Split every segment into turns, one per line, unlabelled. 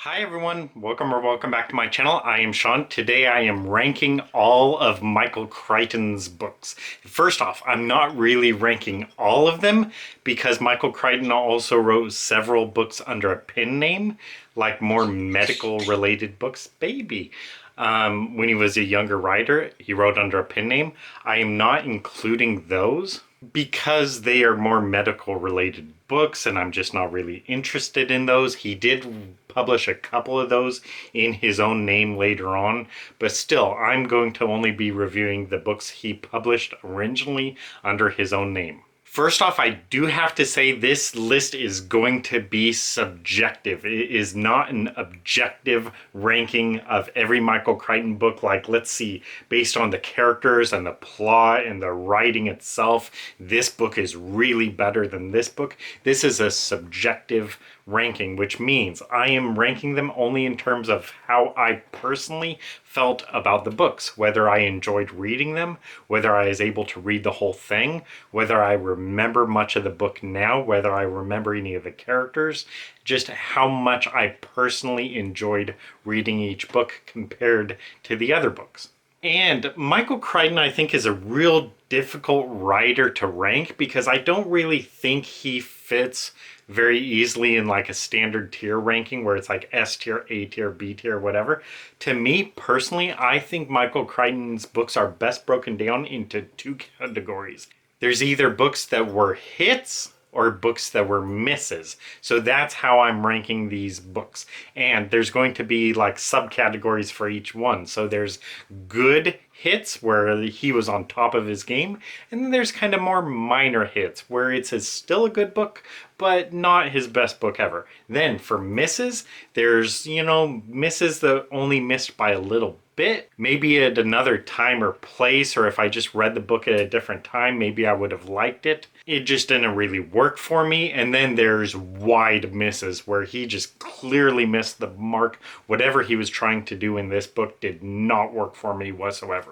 Hi everyone, welcome back to my channel. I am Sean. Today I am ranking all of Michael Crichton's books. First off, I'm not really ranking all of them because Michael Crichton also wrote several books under a pen name, like more medical related books. When he was a younger writer, he wrote under a pen name. I am not including those because they are more medical related books and I'm just not really interested in those. He did publish a couple of those in his own name later on, but still, I'm going to only be reviewing the books he published originally under his own name. First off, I do have to say this list is going to be subjective. It is not an objective ranking of every Michael Crichton book. Like, let's see, based on the characters and the plot and the writing itself, this book is really better than this book. This is a subjective ranking, which means I am ranking them only in terms of how I personally felt about the books, whether I enjoyed reading them, whether I was able to read the whole thing, whether I remember much of the book now, whether I remember any of the characters, just how much I personally enjoyed reading each book compared to the other books. And Michael Crichton, I think, is a real difficult writer to rank because I don't really think he fits very easily in like a standard tier ranking where it's like S tier, A tier, B tier, whatever. To me personally, I think Michael Crichton's books are best broken down into two categories. There's either books that were hits or books that were misses. So that's how I'm ranking these books. And there's going to be like subcategories for each one. So there's good hits where he was on top of his game, and then there's kind of more minor hits where it's still a good book, but not his best book ever. Then for misses, there's, misses that only missed by a little bit. Maybe at another time or place, or if I just read the book at a different time, maybe I would have liked it. It just didn't really work for me. And then there's wide misses where he just clearly missed the mark. Whatever he was trying to do in this book did not work for me whatsoever.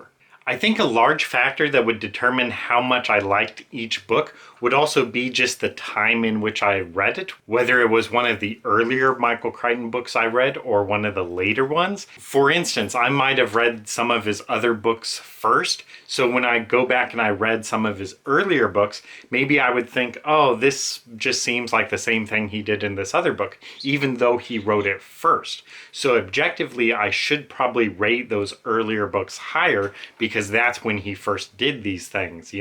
I think a large factor that would determine how much I liked each book would also be just the time in which I read it, whether it was one of the earlier Michael Crichton books I read or one of the later ones. For instance, I might have read some of his other books first, so when I go back and I read some of his earlier books, maybe I would think, oh, this just seems like the same thing he did in this other book, even though he wrote it first. So objectively, I should probably rate those earlier books higher because that's when he first did these things,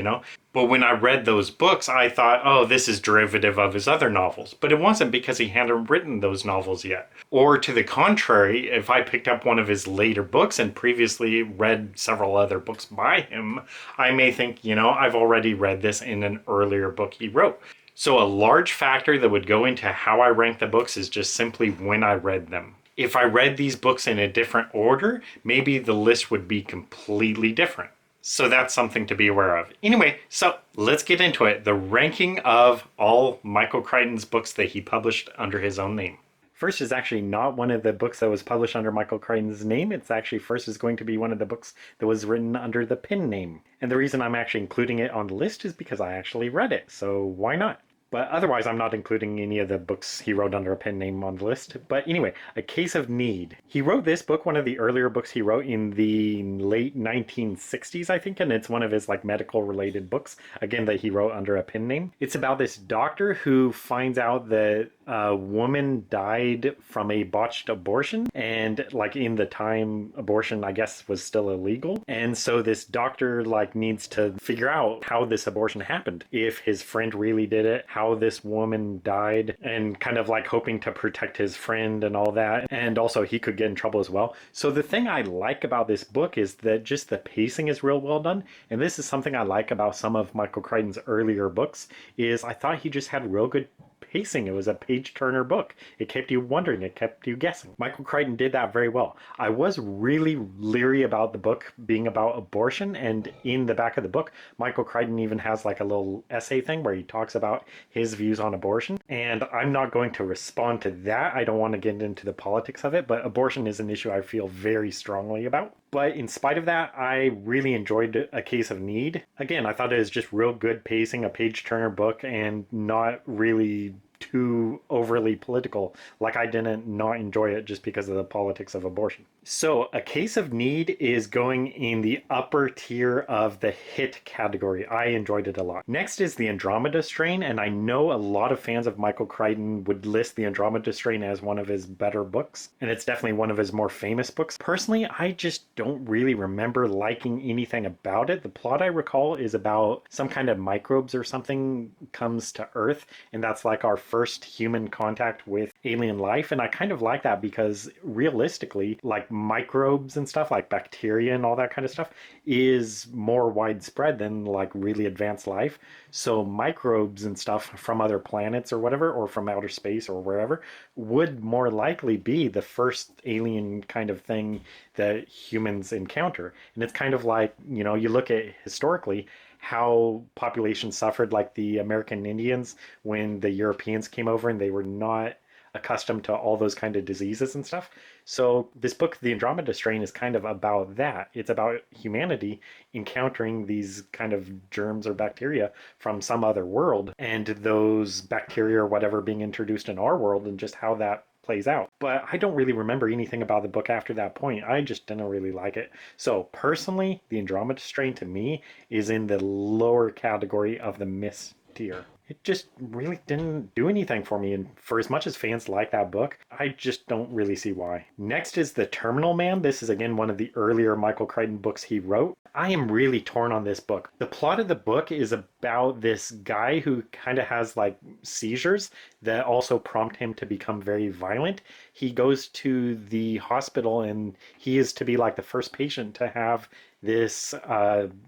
But when I read those books, I thought, oh, this is derivative of his other novels. But it wasn't because he hadn't written those novels yet. Or to the contrary, if I picked up one of his later books and previously read several other books by him, I may think, I've already read this in an earlier book he wrote. So a large factor that would go into how I rank the books is just simply when I read them. If I read these books in a different order, maybe the list would be completely different. So that's something to be aware of. Anyway, so let's get into it. The ranking of all Michael Crichton's books that he published under his own name. First is actually not one of the books that was published under Michael Crichton's name. It's actually first is going to be one of the books that was written under the pen name. And the reason I'm actually including it on the list is because I actually read it. So why not? But otherwise, I'm not including any of the books he wrote under a pen name on the list. But anyway, A Case of Need. He wrote this book, one of the earlier books he wrote in the late 1960s, I think, and it's one of his medical related books, again, that he wrote under a pen name. It's about this doctor who finds out that a woman died from a botched abortion, and in the time abortion, I guess, was still illegal. And so this doctor needs to figure out how this abortion happened, if his friend really did it, how this woman died, and kind of hoping to protect his friend and all that. And also he could get in trouble as well. So the thing I like about this book is that just the pacing is real well done. And this is something I like about some of Michael Crichton's earlier books, is I thought he just had real good pacing. It was a page-turner book. It kept you wondering. It kept you guessing. Michael Crichton did that very well. I was really leery about the book being about abortion, and in the back of the book, Michael Crichton even has a little essay thing where he talks about his views on abortion, and I'm not going to respond to that. I don't want to get into the politics of it, but abortion is an issue I feel very strongly about. But in spite of that, I really enjoyed A Case of Need. Again, I thought it was just real good pacing, a page-turner book, and not really too overly political. Like, I didn't not enjoy it just because of the politics of abortion. So A Case of Need is going in the upper tier of the hit category. I enjoyed it a lot. Next is the Andromeda Strain, and I know a lot of fans of Michael Crichton would list the Andromeda Strain as one of his better books, and it's definitely one of his more famous books. Personally, I just don't really remember liking anything about it. The plot I recall is about some kind of microbes or something comes to Earth, and that's like our first human contact with alien life, and I kind of like that because realistically, like microbes and stuff, like bacteria and all that kind of stuff, is more widespread than like really advanced life. So microbes and stuff from other planets or whatever, or from outer space or wherever, would more likely be the first alien kind of thing that humans encounter. And it's kind of like, you know, you look at historically how populations suffered, like the American Indians when the Europeans came over and they were not accustomed to all those kind of diseases and stuff. So this book, The Andromeda Strain, is kind of about that. It's about humanity encountering these kind of germs or bacteria from some other world, and those bacteria or whatever being introduced in our world, and just how that plays out. But I don't really remember anything about the book after that point. I just didn't really like it. So personally, The Andromeda Strain to me is in the lower category of the miss tier. It just really didn't do anything for me, and for as much as fans like that book, I just don't really see why. Next is The Terminal Man. This is again one of the earlier Michael Crichton books he wrote. I am really torn on this book. The plot of the book is about this guy who kind of has like seizures that also prompt him to become very violent. He goes to the hospital and he is to be like the first patient to have this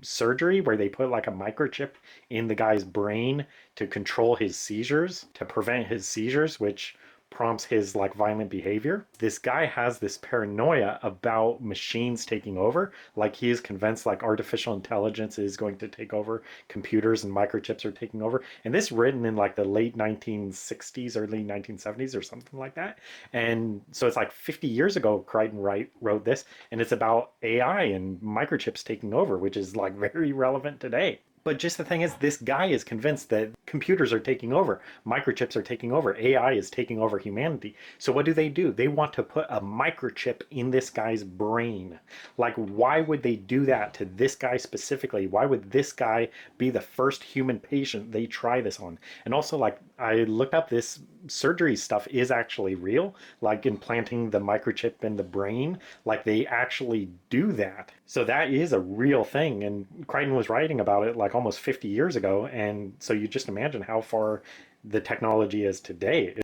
surgery where they put like a microchip in the guy's brain to control his seizures, to prevent his seizures, which prompts his like violent behavior. This guy has this paranoia about machines taking over. Like, he is convinced like artificial intelligence is going to take over, computers and microchips are taking over. And this written in like the late 1960s, early 1970s or something like that. And so it's like 50 years ago Crichton wrote this, and it's about AI and microchips taking over, which is like very relevant today. But just the thing is, this guy is convinced that computers are taking over, microchips are taking over, AI is taking over humanity. So what do? They want to put a microchip in this guy's brain. Like, why would they do that to this guy specifically? Why would this guy be the first human patient they try this on? And also, like, I looked up, this surgery stuff is actually real, like implanting the microchip in the brain. Like, they actually do that. So that is a real thing, and Crichton was writing about it like almost 50 years ago, and so you just imagine how far the technology is today.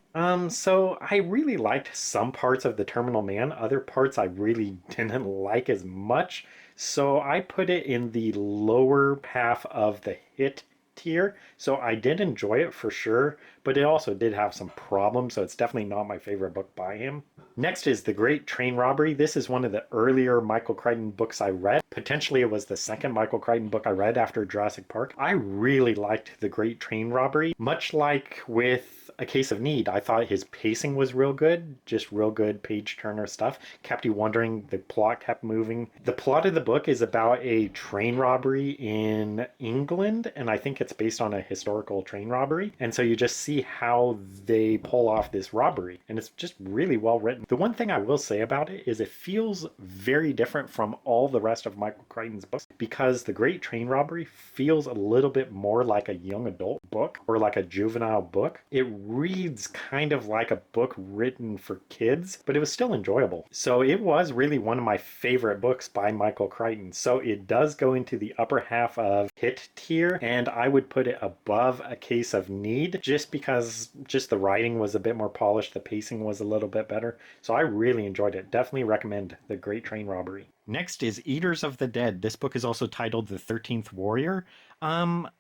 So I really liked some parts of The Terminal Man. Other parts I really didn't like as much. So I put it in the lower half of the hit tier. So I did enjoy it for sure, but it also did have some problems, so it's definitely not my favorite book by him. Next is The Great Train Robbery. This is one of the earlier Michael Crichton books I read. Potentially it was the second Michael Crichton book I read after Jurassic Park. I really liked The Great Train Robbery. Much like with A Case of Need, I thought his pacing was real good, just real good page turner stuff. Kept you wondering, the plot kept moving. The plot of the book is about a train robbery in England, and I think it's based on a historical train robbery. And so you just see how they pull off this robbery, and it's just really well written. The one thing I will say about it is it feels very different from all the rest of Michael Crichton's books, because The Great Train Robbery feels a little bit more like a young adult book or like a juvenile book. It reads kind of like a book written for kids, but it was still enjoyable. So it was really one of my favorite books by Michael Crichton. So it does go into the upper half of hit tier, and I would put it above A Case of Need, just because just the writing was a bit more polished, the pacing was a little bit better. So I really enjoyed it. Definitely recommend The Great Train Robbery. Next is Eaters of the Dead. This book is also titled The 13th Warrior.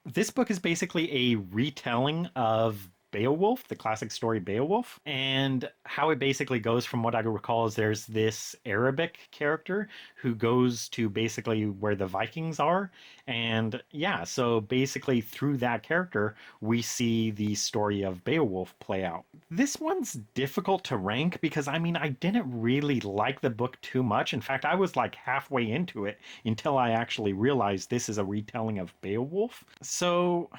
This book is basically a retelling of Beowulf, the classic story Beowulf, and how it basically goes, from what I recall, is there's this Arabic character who goes to basically where the Vikings are, and yeah, so basically through that character we see the story of Beowulf play out. This one's difficult to rank because I mean, I didn't really like the book too much. In fact, I was like halfway into it until I actually realized this is a retelling of Beowulf. So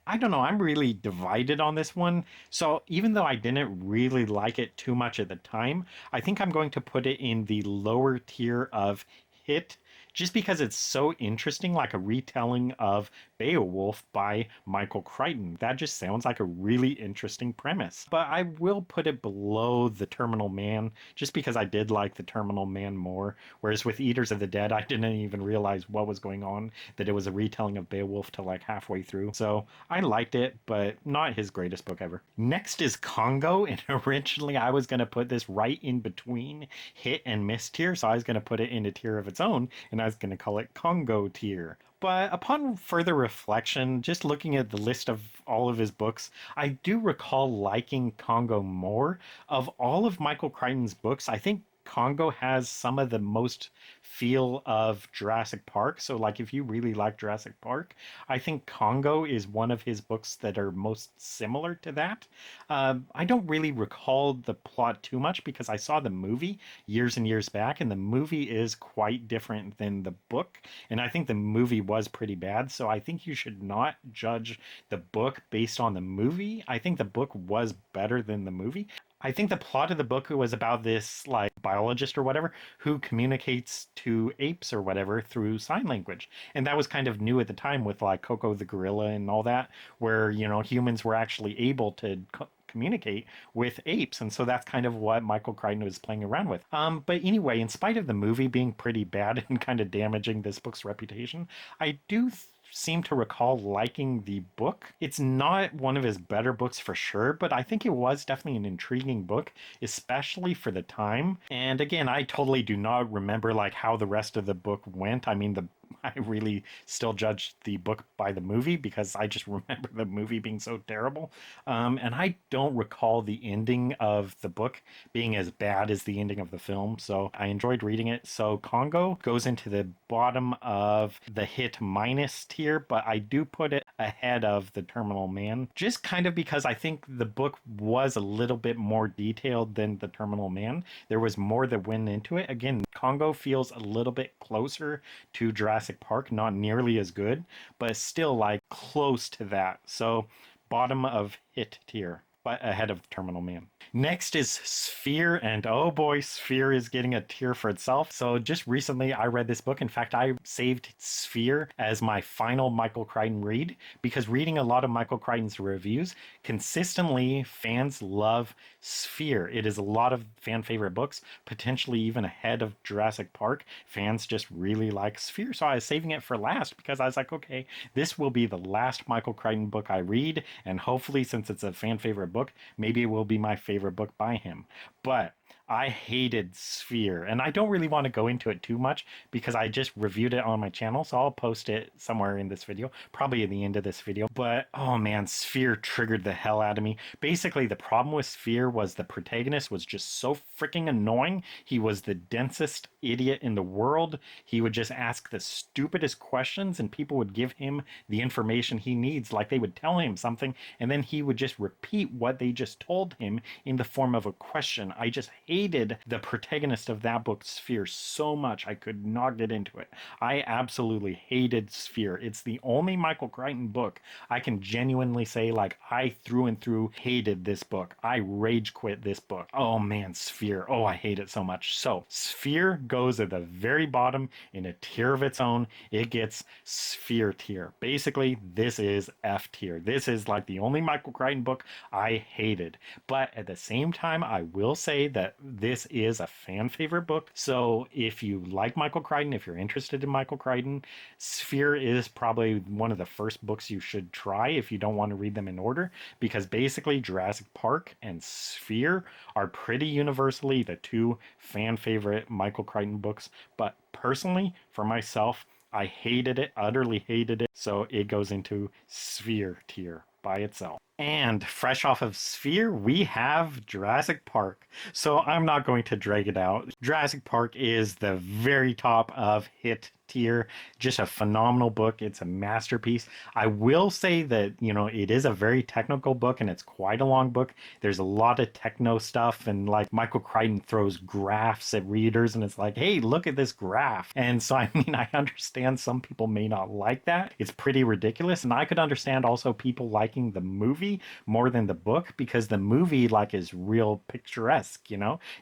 I don't know, I'm really divided on this one, so even though I didn't really like it too much at the time, I think I'm going to put it in the lower tier of hit, just because it's so interesting, like a retelling of Beowulf by Michael Crichton. That just sounds like a really interesting premise. But I will put it below The Terminal Man, just because I did like The Terminal Man more. Whereas with Eaters of the Dead, I didn't even realize what was going on, that it was a retelling of Beowulf till like halfway through. So I liked it, but not his greatest book ever. Next is Congo, and originally I was going to put this right in between hit and miss tier, so I was going to put it in a tier of its own, and I was going to call it Congo tier. But upon further reflection, just looking at the list of all of his books, I do recall liking Congo more. Of all of Michael Crichton's books, I think Congo has some of the most feel of Jurassic Park. So, like, if you really like Jurassic Park, I think Congo is one of his books that are most similar to that. I don't really recall the plot too much because I saw the movie years and years back, and the movie is quite different than the book. And I think the movie was pretty bad. So, I think you should not judge the book based on the movie. I think the book was better than the movie. I think the plot of the book was about this like biologist or whatever who communicates to apes or whatever through sign language. And that was kind of new at the time with like Coco the gorilla and all that, where, you know, humans were actually able to communicate with apes. And so that's kind of what Michael Crichton was playing around with. But anyway, in spite of the movie being pretty bad and kind of damaging this book's reputation, I do seem to recall liking the book. It's not one of his better books for sure, but I think it was definitely an intriguing book, especially for the time. And again, I totally do not remember like how the rest of the book went. I mean, I really still judge the book by the movie because I just remember the movie being so terrible. And I don't recall the ending of the book being as bad as the ending of the film. So I enjoyed reading it. So Congo goes into the bottom of the hit minus tier, but I do put it ahead of The Terminal Man, just kind of because I think the book was a little bit more detailed than The Terminal Man. There was more that went into it. Again, Congo feels a little bit closer to Jurassic Park, not nearly as good, but still like close to that. So bottom of hit tier, but ahead of Terminal Man. Next is Sphere, and oh boy, Sphere is getting a tier for itself. So just recently I read this book. In fact, I saved Sphere as my final Michael Crichton read because reading a lot of Michael Crichton's reviews, consistently fans love Sphere. It is a lot of fan favorite books, potentially even ahead of Jurassic Park. Fans just really like Sphere. So I was saving it for last because I was like, okay, this will be the last Michael Crichton book I read. And hopefully, since it's a fan favorite book, maybe it will be my favorite book by him. But I hated Sphere, and I don't really want to go into it too much because I just reviewed it on my channel, so I'll post it somewhere in this video, probably at the end of this video. But oh man, Sphere triggered the hell out of me. Basically, the problem with Sphere was the protagonist was just so freaking annoying. He was the densest idiot in the world. He would just ask the stupidest questions and people would give him the information he needs, like they would tell him something and then he would just repeat what they just told him in the form of a question. I just hated the protagonist of that book, Sphere, so much. I could not get into it. I absolutely hated Sphere. It's the only Michael Crichton book I can genuinely say, like, I through and through hated this book. I rage quit this book. Oh man, Sphere. Oh, I hate it so much. So, Sphere goes at the very bottom in a tier of its own. It gets Sphere tier. Basically, this is F tier. This is like the only Michael Crichton book I hated. But at the same time, I will say that this is a fan favorite book. So if you like Michael Crichton, if you're interested in Michael Crichton, Sphere is probably one of the first books you should try if you don't want to read them in order, because basically Jurassic Park and Sphere are pretty universally the two fan favorite Michael Crichton books. But personally, for myself, I hated it, utterly hated it. So it goes into Sphere tier by itself. And fresh off of Sphere, we have Jurassic Park. So I'm not going to drag it out. Jurassic Park is the very top of hit tier. Just a phenomenal book. It's a masterpiece. I will say that, it is a very technical book and it's quite a long book. There's a lot of techno stuff, and like Michael Crichton throws graphs at readers and it's like, hey, look at this graph. And so, I mean, I understand some people may not like that. It's pretty ridiculous. And I could understand also people liking the movie more than the book, because the movie like is real picturesque,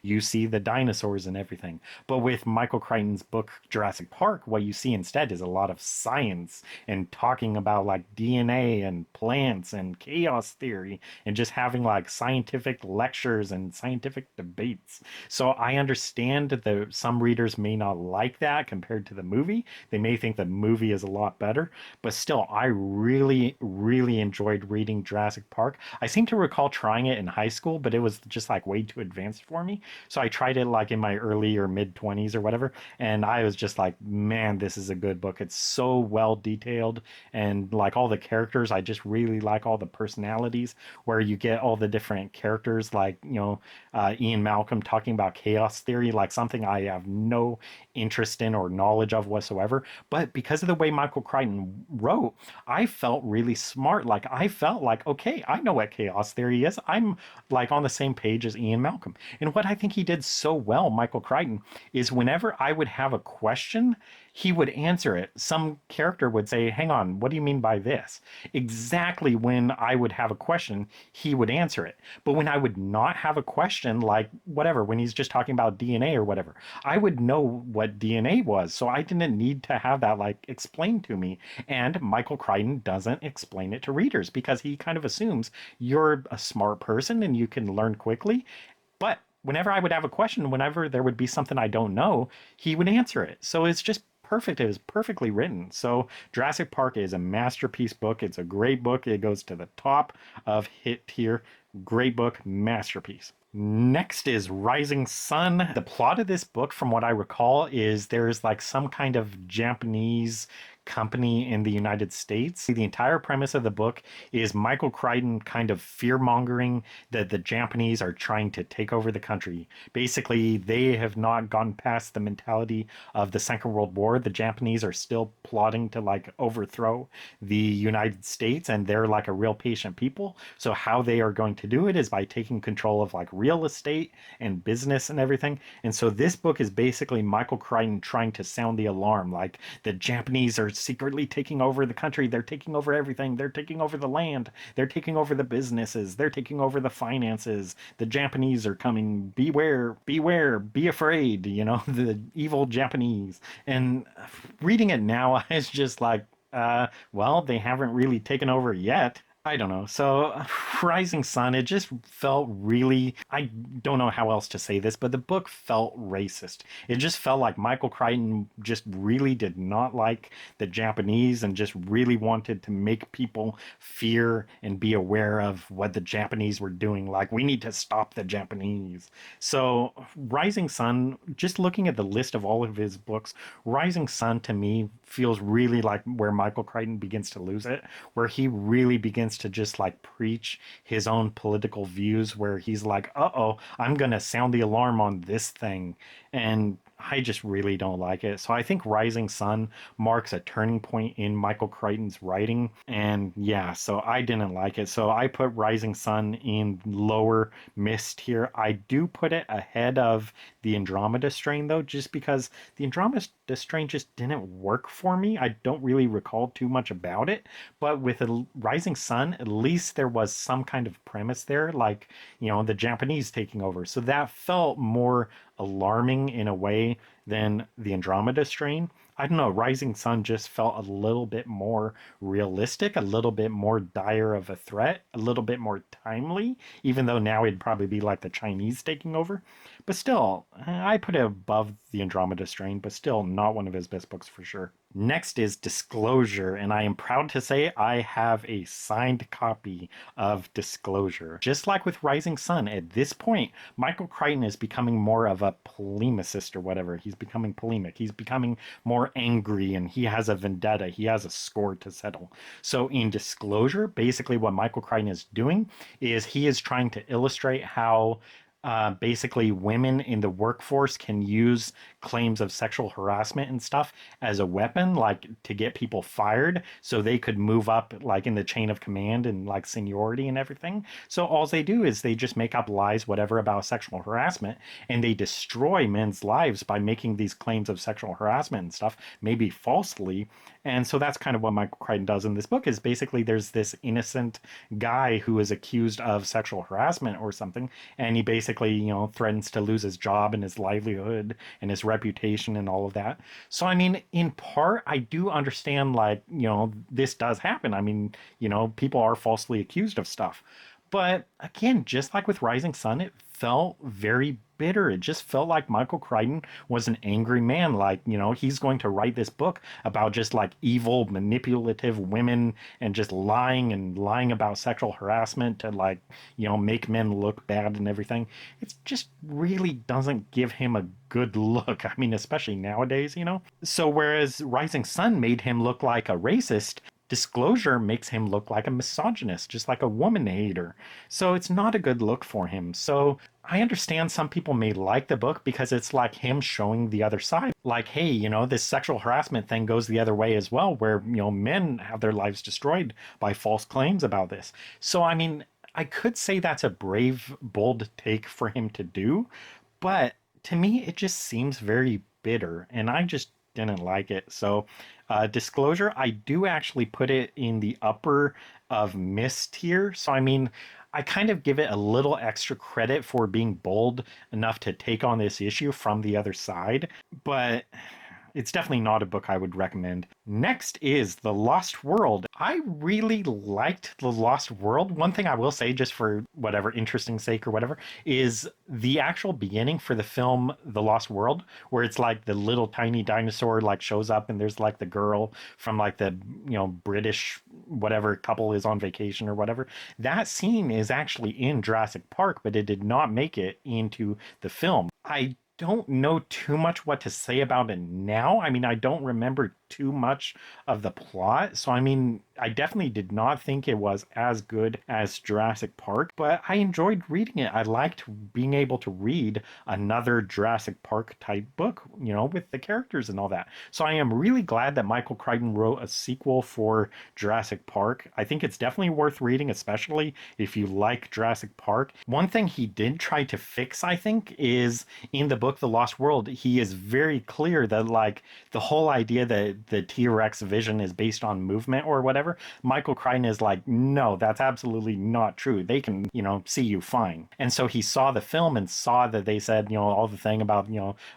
you see the dinosaurs and everything. But with Michael Crichton's book Jurassic Park, what you see instead is a lot of science and talking about like DNA and plants and chaos theory and just having like scientific lectures and scientific debates. So I understand that some readers may not like that compared to the movie. They may think the movie is a lot better, but still, I really, really enjoyed reading Jurassic Park. I seem to recall trying it in high school, but it was just like way too advanced for me. So I tried it like in my early or mid 20s or whatever, and I was just like, man, this is a good book. It's so well detailed, and like all the characters, I just really like all the personalities, where you get all the different characters, like, Ian Malcolm talking about chaos theory, like something I have no interest in or knowledge of whatsoever. But because of the way Michael Crichton wrote, I felt really smart. Like I felt like, okay, I know what chaos theory is. I'm like on the same page as Ian Malcolm. And what I think he did so well, Michael Crichton, is whenever I would have a question, he would answer it. Some character would say, hang on, what do you mean by this? Exactly when I would have a question, he would answer it. But when I would not have a question, like whatever, when he's just talking about DNA or whatever, I would know what DNA was. So I didn't need to have that like explained to me. And Michael Crichton doesn't explain it to readers because he kind of assumes you're a smart person and you can learn quickly. But whenever I would have a question, whenever there would be something I don't know, he would answer it. So it's just perfect. It was perfectly written. So Jurassic Park is a masterpiece book. It's a great book. It goes to the top of hit tier. Great book, masterpiece. Next is Rising Sun. The plot of this book, from what I recall, is there's like some kind of Japanese company in the United States. The entire premise of the book is Michael Crichton kind of fear-mongering that the Japanese are trying to take over the country. Basically, they have not gone past the mentality of the Second World War. The Japanese are still plotting to like overthrow the United States, and they're like a real patient people. So how they are going to do it is by taking control of like real estate and business and everything. And so this book is basically Michael Crichton trying to sound the alarm, like the Japanese are secretly taking over the country. They're taking over everything. They're taking over the land. They're taking over the businesses. They're taking over the finances. The Japanese are coming. Beware, beware, be afraid, the evil Japanese. And reading it now, I was just like, well, they haven't really taken over yet. I don't know. So, Rising Sun, it just felt really, I don't know how else to say this, but the book felt racist. It just felt like Michael Crichton just really did not like the Japanese and just really wanted to make people fear and be aware of what the Japanese were doing. Like, we need to stop the Japanese. So, Rising Sun, just looking at the list of all of his books, Rising Sun to me feels really like where Michael Crichton begins to lose it, where he really begins to just like preach his own political views, where he's like, uh-oh, I'm gonna sound the alarm on this thing. And I just really don't like it. So I think Rising Sun marks a turning point in Michael Crichton's writing. And yeah, so I didn't like it. So I put Rising Sun in lower mist here. I do put it ahead of the Andromeda Strain, though, just because the Andromeda Strain just didn't work for me. I don't really recall too much about it. But with a Rising Sun, at least there was some kind of premise there, like, the Japanese taking over. So that felt more alarming in a way than the Andromeda Strain. I don't know, Rising Sun just felt a little bit more realistic, a little bit more dire of a threat, a little bit more timely, even though now it'd probably be like the Chinese taking over. But still, I put it above the Andromeda Strain, but still not one of his best books for sure. Next is Disclosure, and I am proud to say I have a signed copy of Disclosure. Just like with Rising Sun, at this point, Michael Crichton is becoming more of a polemicist or whatever. He's becoming polemic. He's becoming more angry, and he has a vendetta. He has a score to settle. So in Disclosure, basically what Michael Crichton is doing is he is trying to illustrate how basically women in the workforce can use claims of sexual harassment and stuff as a weapon, like to get people fired so they could move up like in the chain of command and like seniority and everything. So all they do is they just make up lies, whatever, about sexual harassment, and they destroy men's lives by making these claims of sexual harassment and stuff, maybe falsely. And so that's kind of what Michael Crichton does in this book, is basically there's this innocent guy who is accused of sexual harassment or something, and he basically, threatens to lose his job and his livelihood and his reputation and all of that. So, I mean, in part, I do understand, like, this does happen. I mean, people are falsely accused of stuff. But again, just like with Rising Sun, it felt very bitter. It just felt like Michael Crichton was an angry man. Like, he's going to write this book about just like evil, manipulative women and just lying and lying about sexual harassment to like, make men look bad and everything. It just really doesn't give him a good look. I mean, especially nowadays, So whereas Rising Sun made him look like a racist, Disclosure makes him look like a misogynist, just like a woman hater. So it's not a good look for him. So I understand some people may like the book because it's like him showing the other side. Like, hey, this sexual harassment thing goes the other way as well, where, men have their lives destroyed by false claims about this. So, I mean, I could say that's a brave, bold take for him to do, but to me, it just seems very bitter, and I just didn't like it. So, Disclosure, I do actually put it in the upper of miss tier. So, I mean, I kind of give it a little extra credit for being bold enough to take on this issue from the other side, but it's definitely not a book I would recommend. Next is The Lost World. I really liked The Lost World. One thing I will say, just for whatever interesting sake or whatever, is the actual beginning for the film The Lost World, where it's like the little tiny dinosaur like shows up and there's like the girl from like the, British whatever couple is on vacation or whatever. That scene is actually in Jurassic Park, but it did not make it into the film. I don't know too much what to say about it now. I mean, I don't remember too much of the plot. So, I mean, I definitely did not think it was as good as Jurassic Park, but I enjoyed reading it. I liked being able to read another Jurassic Park type book, with the characters and all that. So I am really glad that Michael Crichton wrote a sequel for Jurassic Park. I think it's definitely worth reading, especially if you like Jurassic Park. One thing he did try to fix, I think, is in the book The Lost World, he is very clear that like the whole idea that the T-Rex vision is based on movement or whatever, Michael Crichton is like, no, that's absolutely not true. They can, see you fine. And so he saw the film and saw that they said, all the thing about,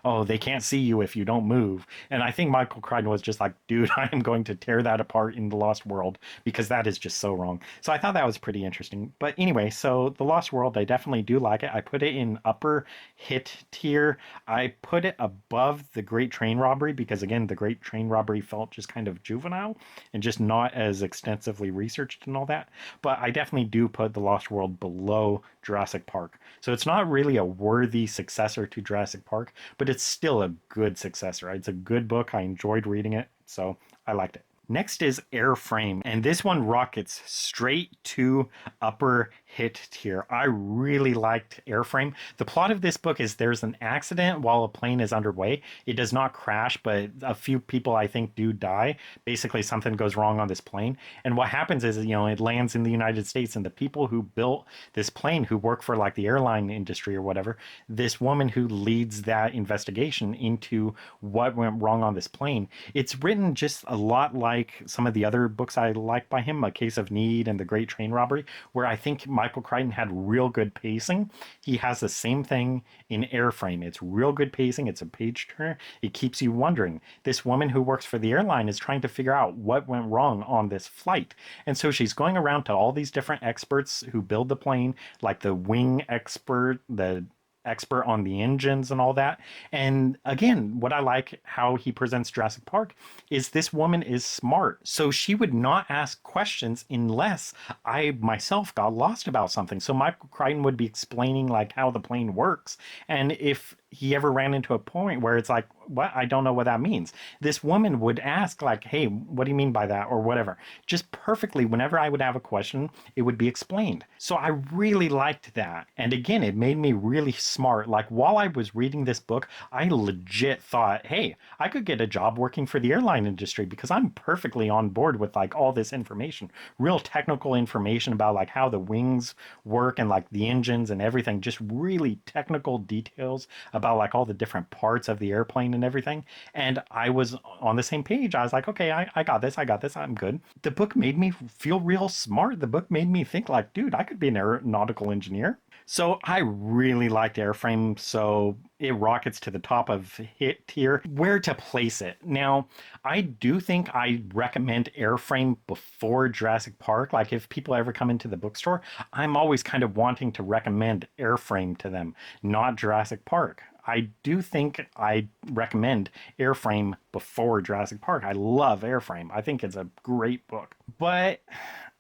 oh, they can't see you if you don't move. And I think Michael Crichton was just like, dude, I am going to tear that apart in The Lost World because that is just so wrong. So I thought that was pretty interesting. But anyway, so The Lost World, I definitely do like it. I put it in upper hit tier. I put it above The Great Train Robbery because, again, The Great Train Robbery felt just kind of juvenile and just not as extensively researched and all that. But I definitely do put The Lost World below Jurassic Park. So it's not really a worthy successor to Jurassic Park, but it's still a good successor. It's a good book. I enjoyed reading it, so I liked it. Next is Airframe, and this one rockets straight to upper hit tier. I really liked Airframe. The plot of this book is there's an accident while a plane is underway. It does not crash, but a few people, I think, do die. Basically, something goes wrong on this plane. And what happens is, it lands in the United States, and the people who built this plane, who work for like the airline industry or whatever, this woman who leads that investigation into what went wrong on this plane, it's written just a lot like some of the other books I like by him, A Case of Need and The Great Train Robbery, where I think Michael Crichton had real good pacing. He has the same thing in Airframe. It's real good pacing. It's a page turner. It keeps you wondering. This woman who works for the airline is trying to figure out what went wrong on this flight. And so she's going around to all these different experts who build the plane, like the wing expert, the expert on the engines and all that. And again, what I like how he presents Jurassic Park is this woman is smart. So she would not ask questions unless I myself got lost about something. So Michael Crichton would be explaining like how the plane works. And if he ever ran into a point where it's like, what? I don't know what that means. This woman would ask like, hey, what do you mean by that? Or whatever. Just perfectly, whenever I would have a question, it would be explained. So I really liked that. And again, it made me really smart. Like while I was reading this book, I legit thought, hey, I could get a job working for the airline industry because I'm perfectly on board with like all this information, real technical information about like how the wings work and like the engines and everything, just really technical details about like all the different parts of the airplane and everything. And I was on the same page. I was like, okay, I got this. I got this. I'm good. The book made me feel real smart. The book made me think like, dude, I could be an aeronautical engineer. So I really liked Airframe, so it rockets to the top of hit tier. Where to place it? Now, I do think I recommend Airframe before Jurassic Park. Like if people ever come into the bookstore, I'm always kind of wanting to recommend Airframe to them, not Jurassic Park. I do think I recommend Airframe before Jurassic Park. I love Airframe. I think it's a great book. But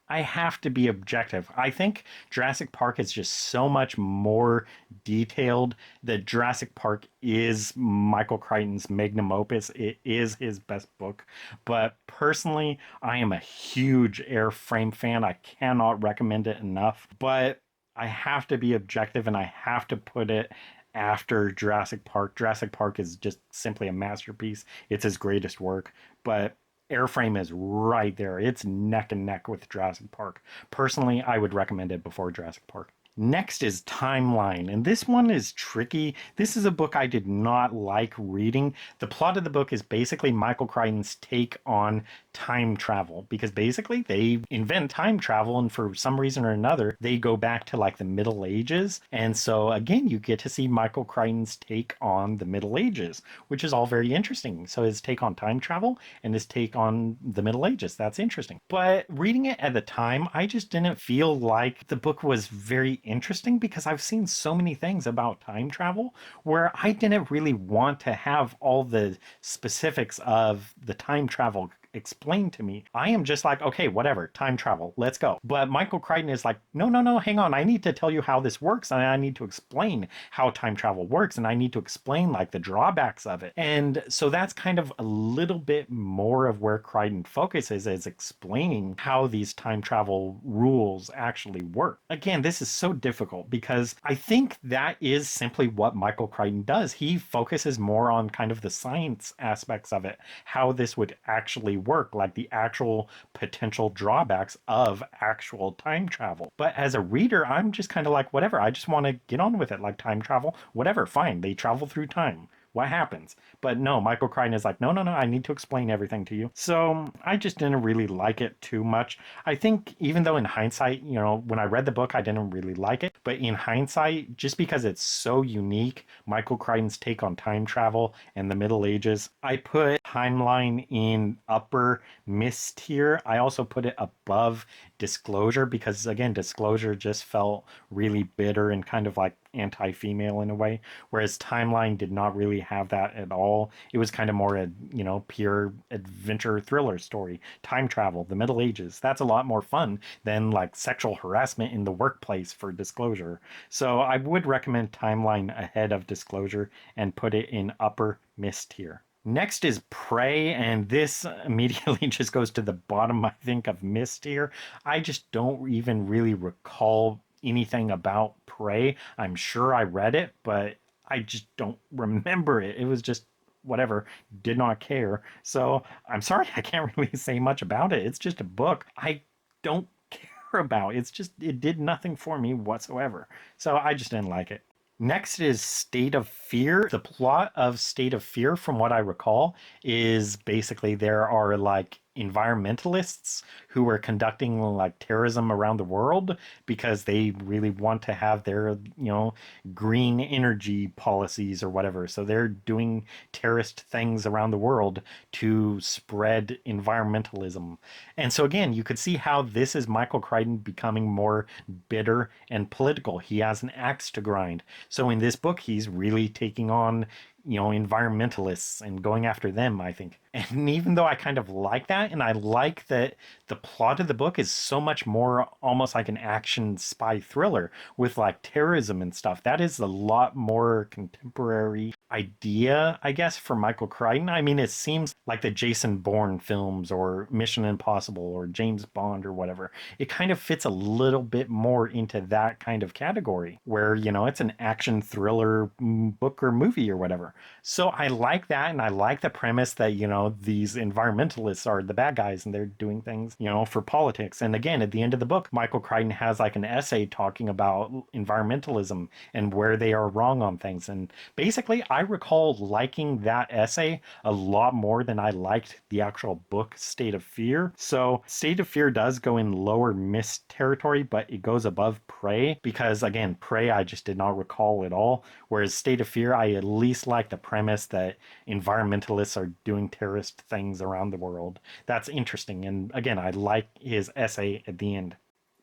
I have to be objective. I think Jurassic Park is just so much more detailed that Jurassic Park is Michael Crichton's magnum opus. It is his best book. But personally, I am a huge Airframe fan. I cannot recommend it enough. But I have to be objective and I have to put it after Jurassic Park. Jurassic Park is just simply a masterpiece. It's his greatest work. But Airframe is right there. It's neck and neck with Jurassic Park. Personally, I would recommend it before Jurassic Park. Next is Timeline, and this one is tricky. This is a book I did not like reading. The plot of the book is basically Michael Crichton's take on time travel, because basically they invent time travel and for some reason or another, they go back to like the Middle Ages. And so again, you get to see Michael Crichton's take on the Middle Ages, which is all very interesting. So his take on time travel and his take on the Middle Ages, that's interesting. But reading it at the time, I just didn't feel like the book was very interesting because I've seen so many things about time travel where I didn't really want to have all the specifics of the time travel explained to me. I am just like, okay, whatever, time travel, let's go. But Michael Crichton is like, no, hang on. I need to tell you how this works. And I need to explain how time travel works. And I need to explain like the drawbacks of it. And so that's kind of a little bit more of where Crichton focuses, is explaining how these time travel rules actually work. Again, this is so difficult because I think that is simply what Michael Crichton does. He focuses more on kind of the science aspects of it, how this would actually work, like the actual potential drawbacks of actual time travel. But as a reader, I'm just kind of like, whatever, I just want to get on with it. Like time travel, whatever, fine, they travel through time. What happens? But no, Michael Crichton is like, no, I need to explain everything to you. So I just didn't really like it too much. I think even though in hindsight, you know, when I read the book, I didn't really like it. But in hindsight, just because it's so unique, Michael Crichton's take on time travel and the Middle Ages, I put Timeline in upper miss tier. I also put it above Disclosure because, again, Disclosure just felt really bitter and kind of like anti-female in a way, whereas Timeline did not really have that at all. It was kind of more a, you know, pure adventure thriller story. Time travel, the Middle Ages, that's a lot more fun than like sexual harassment in the workplace for Disclosure. So I would recommend Timeline ahead of Disclosure and put it in upper miss tier. Next is Prey, and this immediately just goes to the bottom, I think, of miss tier. I just don't even really recall anything about Prey. I'm sure I read it, but I just don't remember it. It was just whatever, did not care. So I'm sorry, I can't really say much about it. It's just a book I don't care about. It's just, it did nothing for me whatsoever. So I just didn't like it. Next is State of Fear. The plot of State of Fear, from what I recall, is basically there are like environmentalists who are conducting like terrorism around the world because they really want to have their, you know, green energy policies or whatever. So they're doing terrorist things around the world to spread environmentalism. And so again, you could see how this is Michael Crichton becoming more bitter and political. He has an axe to grind. So in this book, he's really taking on, environmentalists and going after them, I think. And even though I kind of like that, and I like that the plot of the book is so much more almost like an action spy thriller with like terrorism and stuff, that is a lot more contemporary idea, I guess, for Michael Crichton. I mean, it seems like the Jason Bourne films or Mission Impossible or James Bond or whatever. It kind of fits a little bit more into that kind of category where, it's an action thriller book or movie or whatever. So I like that, and I like the premise that, these environmentalists are the bad guys and they're doing things, for politics. And again, at the end of the book, Michael Crichton has like an essay talking about environmentalism and where they are wrong on things. And basically, I recall liking that essay a lot more than I liked the actual book, State of Fear. So State of Fear does go in lower mist territory, but it goes above Prey because, again, Prey I just did not recall at all. Whereas State of Fear, I at least like the premise that environmentalists are doing terrorist things around the world. That's interesting. And again, I like his essay at the end.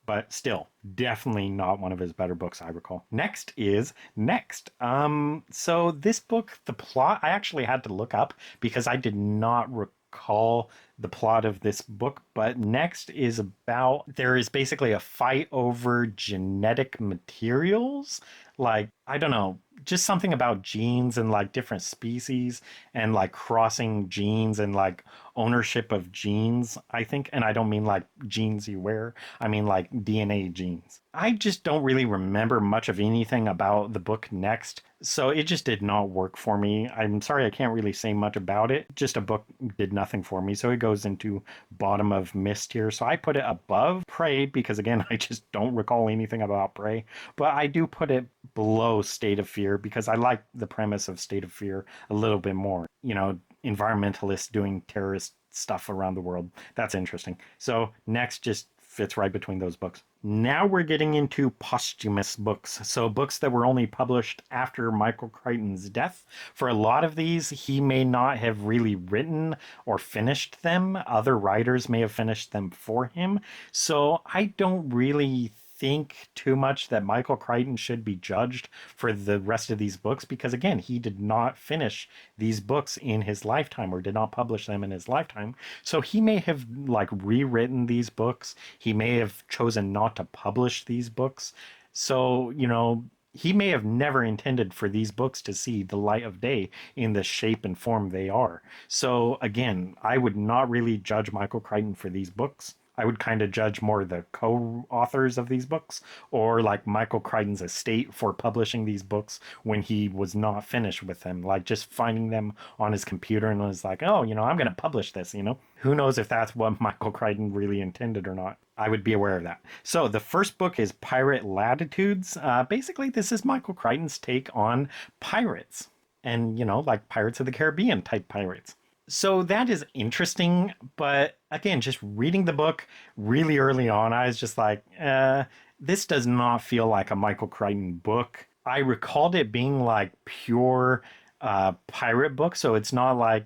But still, definitely not one of his better books, I recall. Next is Next. So this book, the plot, I actually had to look up because I did not recall the plot of this book. But Next is about, there is basically a fight over genetic materials. Like, I don't know, just something about genes and like different species and like crossing genes and like ownership of genes, I think. And I don't mean like genes you wear, I mean like DNA genes. I just don't really remember much of anything about the book Next, so it just did not work for me. I'm sorry, I can't really say much about it. Just a book did nothing for me, so it goes into bottom of mist here. So I put it above Prey because, again, I just don't recall anything about Prey. But I do put it below State of Fear because I like the premise of State of Fear a little bit more. Environmentalists doing terrorist stuff around the world. That's interesting. So Next just fits right between those books. Now we're getting into posthumous books. So books that were only published after Michael Crichton's death. For a lot of these, he may not have really written or finished them. Other writers may have finished them for him. So I don't really think too much that Michael Crichton should be judged for the rest of these books because, again, he did not finish these books in his lifetime or did not publish them in his lifetime. So he may have like rewritten these books. He may have chosen not to publish these books. So, he may have never intended for these books to see the light of day in the shape and form they are. So again, I would not really judge Michael Crichton for these books. I would kind of judge more the co-authors of these books or like Michael Crichton's estate for publishing these books when he was not finished with them, like just finding them on his computer and was like, oh, I'm going to publish this, Who knows if that's what Michael Crichton really intended or not. I would be aware of that. So the first book is Pirate Latitudes. Basically, this is Michael Crichton's take on pirates and, like Pirates of the Caribbean type pirates. So that is interesting, but again, just reading the book really early on, I was just like, this does not feel like a Michael Crichton book. I recalled it being like pure pirate book, so it's not like,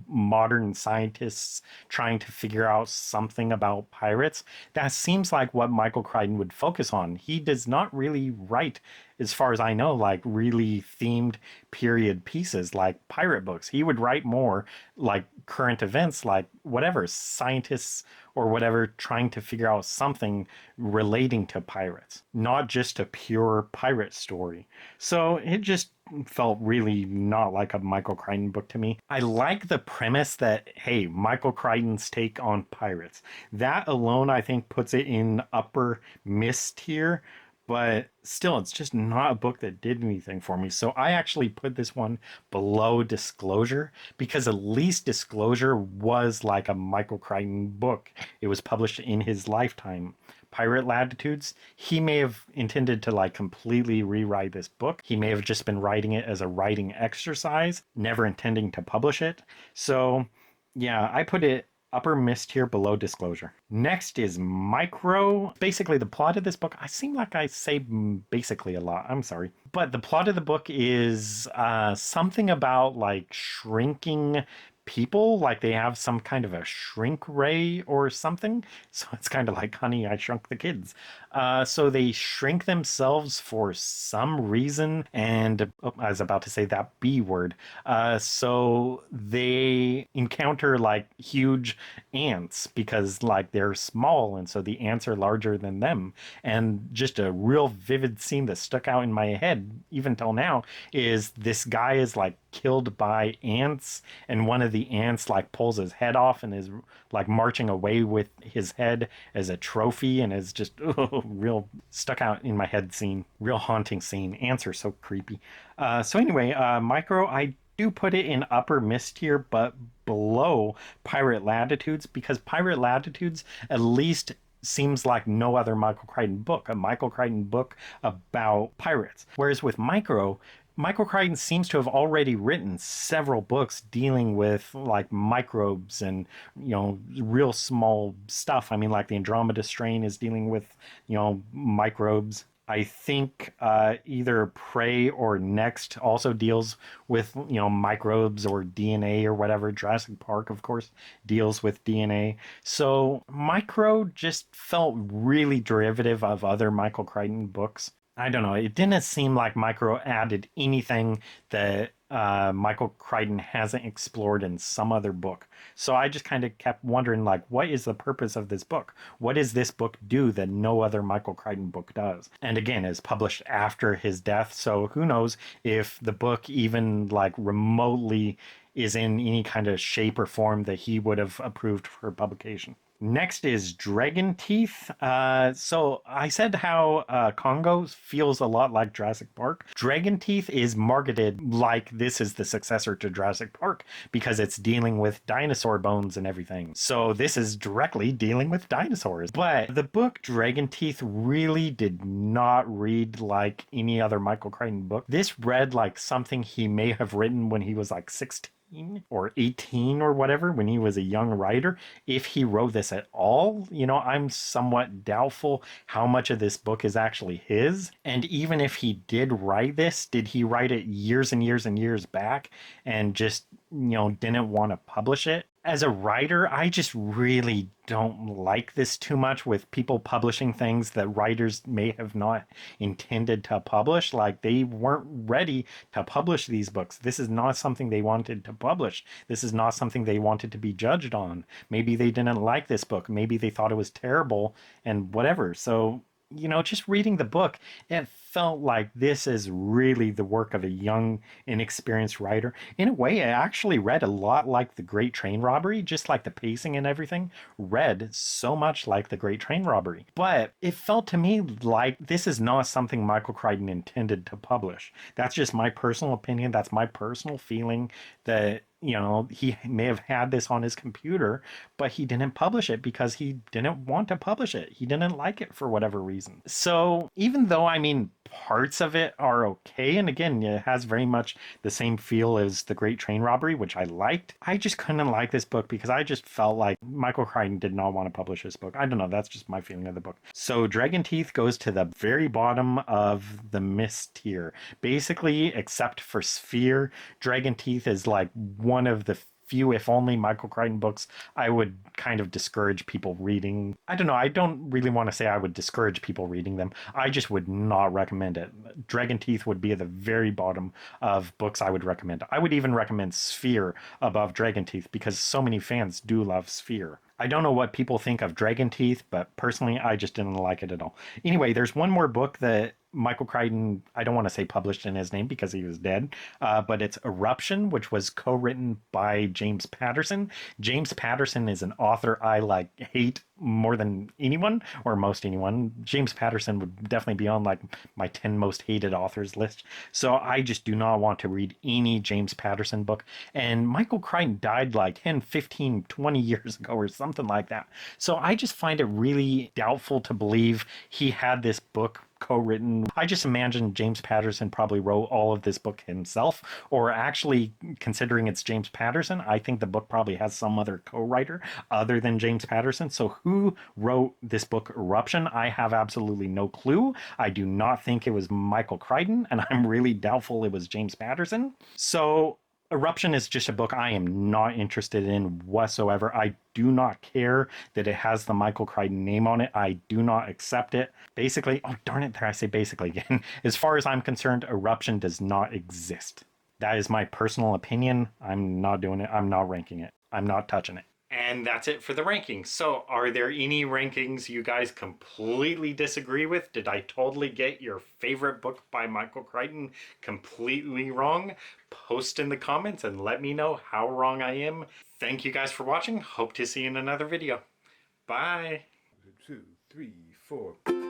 modern scientists trying to figure out something about pirates. That seems like what Michael Crichton would focus on. He does not really write, as far as I know, like really themed period pieces like pirate books. He would write more like current events, like whatever, scientists or whatever trying to figure out something relating to pirates, not just a pure pirate story. So it just felt really not like a Michael Crichton book to me. I like the premise that, hey, Michael Crichton's take on pirates. That alone, I think, puts it in upper mist tier. But still, it's just not a book that did anything for me. So I actually put this one below Disclosure because at least Disclosure was like a Michael Crichton book. It was published in his lifetime. Pirate Latitudes, he may have intended to like completely rewrite this book. He may have just been writing it as a writing exercise, never intending to publish it. So yeah, I put it upper mist tier below Disclosure. Next is Micro. Basically, the plot of this book, I seem like I say basically a lot. I'm sorry. But the plot of the book is something about like shrinking people, like they have some kind of a shrink ray or something. So it's kind of like Honey, I Shrunk the Kids. So they shrink themselves for some reason. And I was about to say that B word. So they encounter like huge ants because like they're small. And so the ants are larger than them. And just a real vivid scene that stuck out in my head, even till now, is this guy is like killed by ants, and one of the ants like pulls his head off and is like marching away with his head as a trophy, and is just real stuck out in my head scene, real haunting scene. Ants are so creepy. So anyway, Micro, I do put it in upper mist tier, but below Pirate Latitudes, because Pirate Latitudes at least seems like no other Michael Crichton book, a Michael Crichton book about pirates. Whereas with Michael Crichton seems to have already written several books dealing with like microbes and, real small stuff. I mean, like the Andromeda Strain is dealing with, microbes. I think either Prey or Next also deals with, microbes or DNA or whatever. Jurassic Park, of course, deals with DNA. So Micro just felt really derivative of other Michael Crichton books. I don't know. It didn't seem like Micro added anything that Michael Crichton hasn't explored in some other book. So I just kind of kept wondering, like, what is the purpose of this book? What does this book do that no other Michael Crichton book does? And again, it's published after his death. So who knows if the book even like remotely is in any kind of shape or form that he would have approved for publication. Next is Dragon Teeth. So I said how Congo feels a lot like Jurassic Park. Dragon Teeth is marketed like this is the successor to Jurassic Park because it's dealing with dinosaur bones and everything. So this is directly dealing with dinosaurs. But the book Dragon Teeth really did not read like any other Michael Crichton book. This read like something he may have written when he was like 16. Or 18 or whatever, when he was a young writer, if he wrote this at all. I'm somewhat doubtful how much of this book is actually his. And even if he did write this, did he write it years and years and years back and just, didn't want to publish it? As a writer, I just really don't like this too much with people publishing things that writers may have not intended to publish. Like they weren't ready to publish these books. This is not something they wanted to publish. This is not something they wanted to be judged on. Maybe they didn't like this book. Maybe they thought it was terrible and whatever. So, just reading the book, it felt like this is really the work of a young, inexperienced writer. In a way, I actually read a lot like The Great Train Robbery, just like the pacing and everything, read so much like The Great Train Robbery. But it felt to me like this is not something Michael Crichton intended to publish. That's just my personal opinion. That's my personal feeling that he may have had this on his computer, but he didn't publish it because he didn't want to publish it. He didn't like it for whatever reason. So even though, parts of it are okay, and again, it has very much the same feel as The Great Train Robbery, which I liked, I just couldn't like this book because I just felt like Michael Crichton did not want to publish this book. I don't know, that's just my feeling of the book. So Dragon Teeth goes to the very bottom of the mist tier. Basically, except for Sphere, Dragon Teeth is like one of the few, if only, Michael Crichton books I would kind of discourage people reading. I don't know. I don't really want to say I would discourage people reading them. I just would not recommend it. Dragon Teeth would be at the very bottom of books I would recommend. I would even recommend Sphere above Dragon Teeth because so many fans do love Sphere. I don't know what people think of Dragon Teeth, but personally, I just didn't like it at all. Anyway, there's one more book that Michael Crichton, I don't want to say published in his name because he was dead, but it's Eruption, which was co-written by James Patterson. James Patterson is an author I hate more than anyone, or most anyone. James Patterson would definitely be on my 10 most hated authors list. So I just do not want to read any James Patterson book. And Michael Crichton died 10, 15, 20 years ago or something like that. So I just find it really doubtful to believe he had this book co-written. I just imagine James Patterson probably wrote all of this book himself, or actually, considering it's James Patterson, I think the book probably has some other co-writer other than James Patterson. So who wrote this book, Eruption? I have absolutely no clue. I do not think it was Michael Crichton, and I'm really doubtful it was James Patterson. So Eruption is just a book I am not interested in whatsoever. I do not care that it has the Michael Crichton name on it. I do not accept it. Basically, oh darn it, there I say basically again. As far as I'm concerned, Eruption does not exist. That is my personal opinion. I'm not doing it. I'm not ranking it. I'm not touching it. And that's it for the rankings. So are there any rankings you guys completely disagree with? Did I totally get your favorite book by Michael Crichton completely wrong? Post in the comments and let me know how wrong I am. Thank you guys for watching. Hope to see you in another video. Bye.
2, 3, 4.